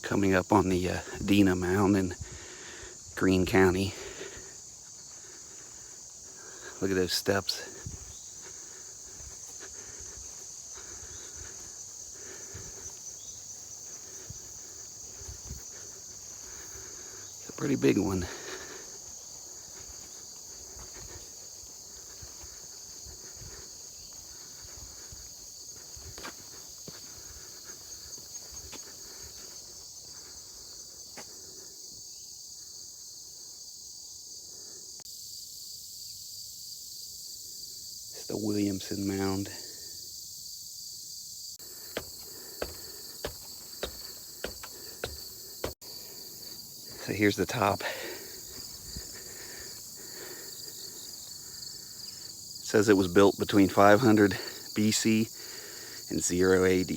coming up on the Adena Mound in Greene County. Look at those steps. It's a pretty big one. The Williamson Mound. So here's the top. It says it was built between 500 BC and 0 AD.